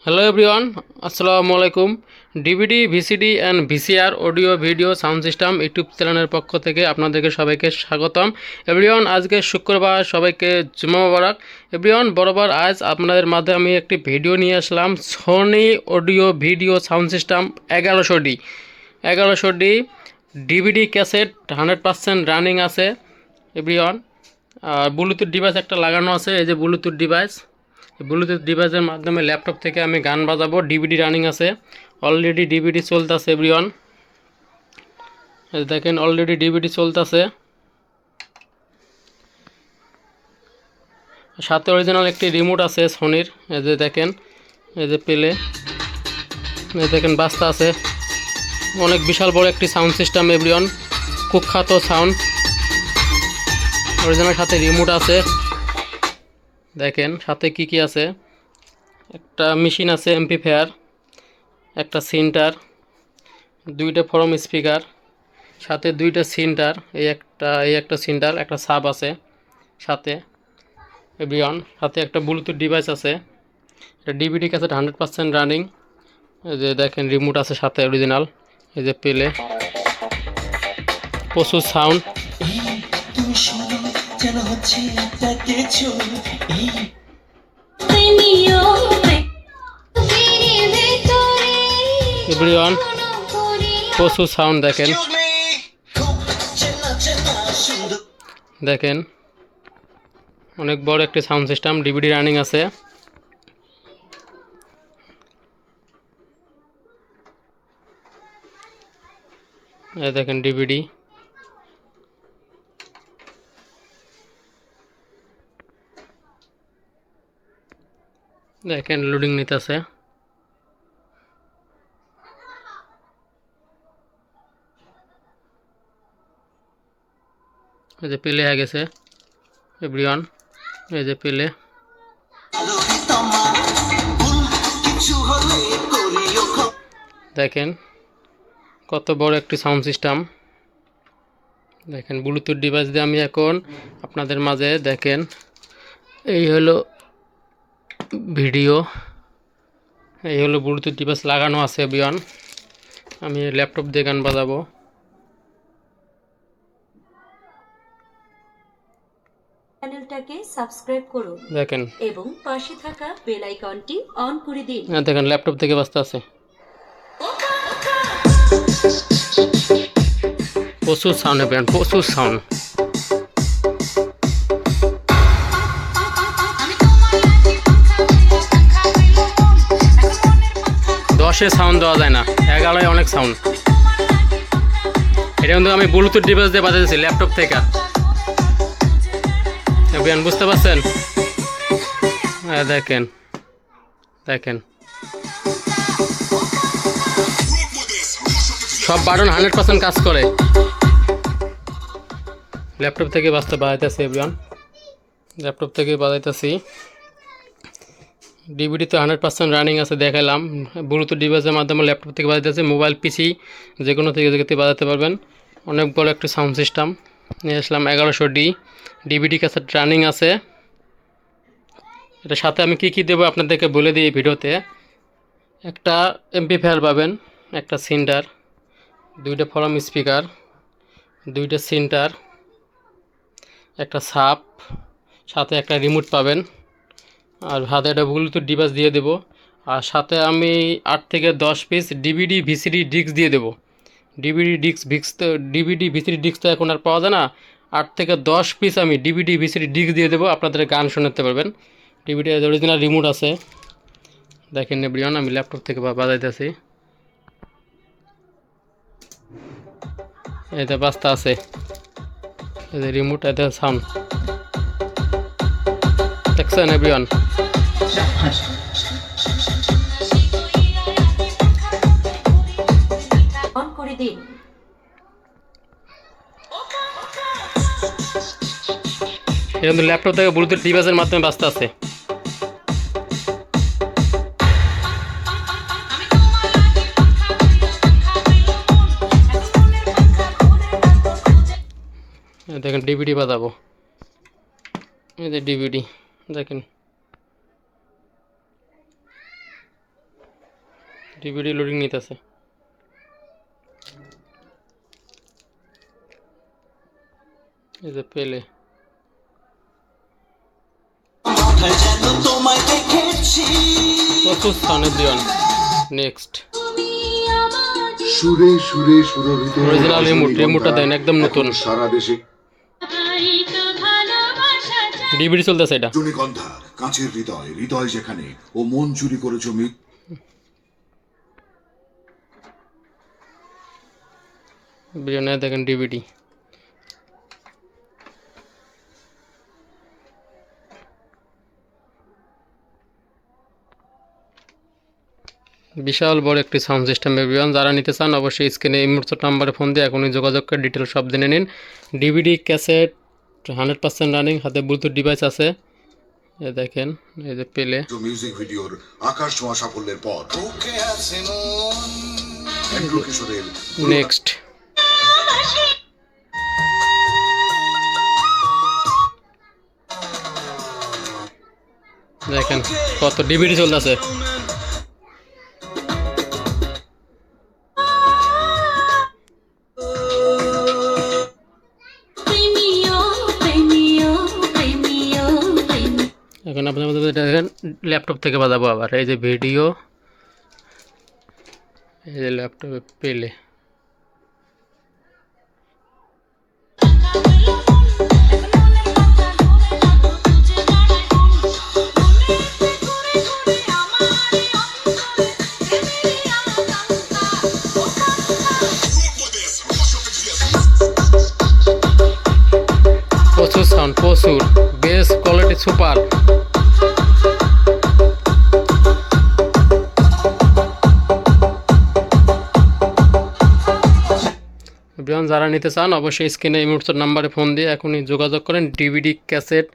Hello everyone, আসসালামু আলাইকুম। DVD, VCD and VCR audio video sound system YouTube চ্যানেলের পক্ষ থেকে আপনাদেরকে সবাইকে স্বাগতম। এভরিওয়ান, আজকে শুক্রবার, সবাইকে জুমা মোবারক। এভরিওয়ান, বরাবর আজ আপনাদের মাঝে আমি একটি ভিডিও নিয়ে আসলাম। Sony audio video sound system 1100 D DVD cassette 100% running আছে এভরিওয়ান। আর ব্লুটুথ ডিভাইস একটা লাগানো আছে, এই যে ব্লুটুথ ডিভাইসের মাধ্যমে ল্যাপটপ থেকে আমি গান বাজাবো। ডিভিডি রানিং আছে, অলরেডি ডিভিডি চলতেছে এভরিওয়ান। দেখেন অলরেডি ডিভিডি চলতেছে, সাথে অরিজিনাল একটি রিমোট আছে সোনির। এই যে দেখেন, এই যে প্লে, এই দেখেন বাস্তা আছে। অনেক বিশাল বড় একটি সাউন্ড সিস্টেম এভরিওয়ান, কুখ্যাত সাউন্ড। অরিজিনাল সাথে রিমোট আছে। দেখেন সাথে কি কি আছে, একটা মেশিন আছে, এমপ্লিফায়ার, একটা সিন্টার, দুইটা ফরম স্পিকার, সাথে দুইটা সিন্টার, এই একটা সিন্টার, একটা সাব আছে সাথে এভরিওয়ান। সাথে একটা ব্লুটুথ ডিভাইস আছে। এটা ডিভিডি ক্যাসেট 100% রানিং। এই যে দেখেন রিমোট আছে সাথে অরিজিনাল। এই যে প্লে, প্রচুর সাউন্ড। এভরিওয়ান, প্রচুর সাউন্ড। দেখেন অনেক বড় একটি সাউন্ড সিস্টেম, ডিভিডি রানিং আছে। এই দেখেন ডিভিডি। দেখেন লোডিং নিতেছে। এই যে প্লে হয়ে গেছে এভরিওয়ান। এই যে প্লে। দেখেন কত বড় একটি সাউন্ড সিস্টেম। দেখেন ব্লুটুথ ডিভাইস দিয়ে আমি এখন আপনাদের মাঝে, দেখেন এই হলো ভিডিও, এই হলো ব্লুটুথ ডিভাইস লাগানো আছে এভরিওয়ান। আমি ল্যাপটপ দিয়ে গান বাজাবো। চ্যানেলটাকে সাবস্ক্রাইব করুন দেখেন এবং পাশে থাকা বেল আইকনটি অন করে দিন। দেখেন ল্যাপটপ থেকে বাজতে আছে, প্রচুর সাউন্ড এভরিওয়ান, প্রচুর সাউন্ড। দশে সাউন্ড দেওয়া যায় না, 11 অনেক সাউন্ড। এটা কিন্তু আমি ব্লুটুথ ডিভাইস দিয়ে বাজাতেছি ল্যাপটপ থেকে এভরিওয়ান, বুঝতে পারছেন? দেখেন দেখেন সব বাটন 100% কাজ করে। ল্যাপটপ থেকে বাজাইতেছি এভরিওয়ান, ল্যাপটপ থেকে বাজাইতেছি। ডিভিডি তো 100% রানিং আছে, দেখালাম। ব্লুটুথ ডিভাইসের মাধ্যমে ল্যাপটপ থেকে বাজাইতেছে, মোবাইল পিসি যে কোনো থেকে বাজাতে পারবেন। অনেক বড় একটি সাউন্ড সিস্টেম নিয়ে আসলাম। 1100 ডিভিডি ক্যাসেট রানিং আছে। এটার সাথে আমি কি দেবো আপনাদেরকে বলে দিই এই ভিডিওতে। একটা এমপ্লিফায়ার পাবেন, একটা সিন্টার, দুইটা ফরম স্পিকার, দুইটা সিন্টার, একটা সাব, সাথে একটা রিমোট পাবেন। আর হাতে একটা ব্লুটুথ ডিভাইস দিয়ে দেবো। আর সাথে আমি 8 থেকে 10 পিস ডিভিডি ভিসিডি ডিস্ক দিয়ে দেবো। ডিভিডি ভিসিডি ডিস্ক তো এখন আর পাওয়া যায় না। 8 থেকে 10 পিস আমি ডিভিডি ভিসিডি ডিস্ক দিয়ে দেবো, আপনাদের গান শোনাতে পারবেন। ডিভিডি অরিজিনাল রিমোট আছে। দেখেন এভরিওয়ান, আমি ল্যাপটপ থেকে বাজাইতেছি। এতে বাস্তা আছে, এতে রিমোট, এতে সাউন্ড। দেখছেন এভরিওয়ান? অন করে দিন। এটা কিন্তু ল্যাপটপ থেকে ব্লুটুথ ডিভাইসের মাধ্যমে বাজতে আছে। দেখেন ডিভিডি বাজাবো, এই যে ডিভিডি দেখেন। ডিভিডি লোডিং নিতেছে। এই যে পেলে প্রচুর সাউন্ড এভরিওয়ান। নেক্সট সুরে সুরে সুরভিত অরিজিনাল রিমোটটা দেন একদম নতুন। সারা দেশে ডিভিডি চলতেছে এটা। রজনীগন্ধা কাঁচের হৃদয়, হৃদয় যেখানে ও মন চুরি করেছ বিরিয়ানি দেখেন ডিভিডি। বিশাল বড় একটি সাউন্ড সিস্টেম এভরিওয়ান। যারা নিতে চান অবশ্যই স্ক্রিনে এই মুহূর্তে নাম্বারে ফোন দিয়ে এখনই যোগাযোগ করে ডিটেল সব জেনে নিন। ডিভিডি ক্যাসেট 100% রানিং, হাতে ব্লুটুথ ডিভাইস আছে। এই দেখেন এই যে পেলে মিউজিক ভিডিওর আকাশ ছোঁয়া সাফল্যের পর অ্যান্ড্রু কিশোরের নেক্সট দেখেন কত ডিভিডি চলতেছে। এখন আপনার মধ্যে দেখেন ল্যাপটপ থেকে বাজাবো আবার। এই যে ভিডিও, এই যে ল্যাপটপে পেলে প্রচুর সাউন্ড, প্রচুর বেস কোয়ালিটি সুপার। এভরিওয়ান যারা নিতে চান অবশ্যই স্ক্রিনে এই মুহূর্তের নাম্বারে ফোন দিয়ে এখনই যোগাযোগ করেন। ডিভিডি ক্যাসেট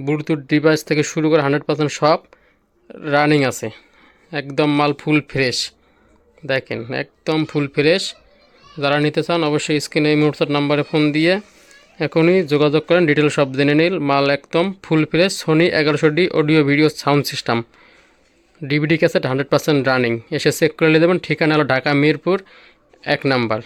ব্লুটুথ ডিভাইস থেকে শুরু করে 100% সব রানিং আছে। একদম মাল ফুল ফ্রেশ, দেখেন একদম ফুল ফ্রেশ। যারা নিতে চান অবশ্যই স্ক্রিনে এই মুহূর্তের নাম্বারে ফোন দিয়ে এখনই যোগাযোগ করেন, ডিটেল সব জেনে নিন। মাল একদম full fresh. Sony 1100D audio video sound system, DVD cassette 100% running. এসে চেক করে নিয়ে দেবেন। ঠিকানা হলো ঢাকা মিরপুর 1 নাম্বার।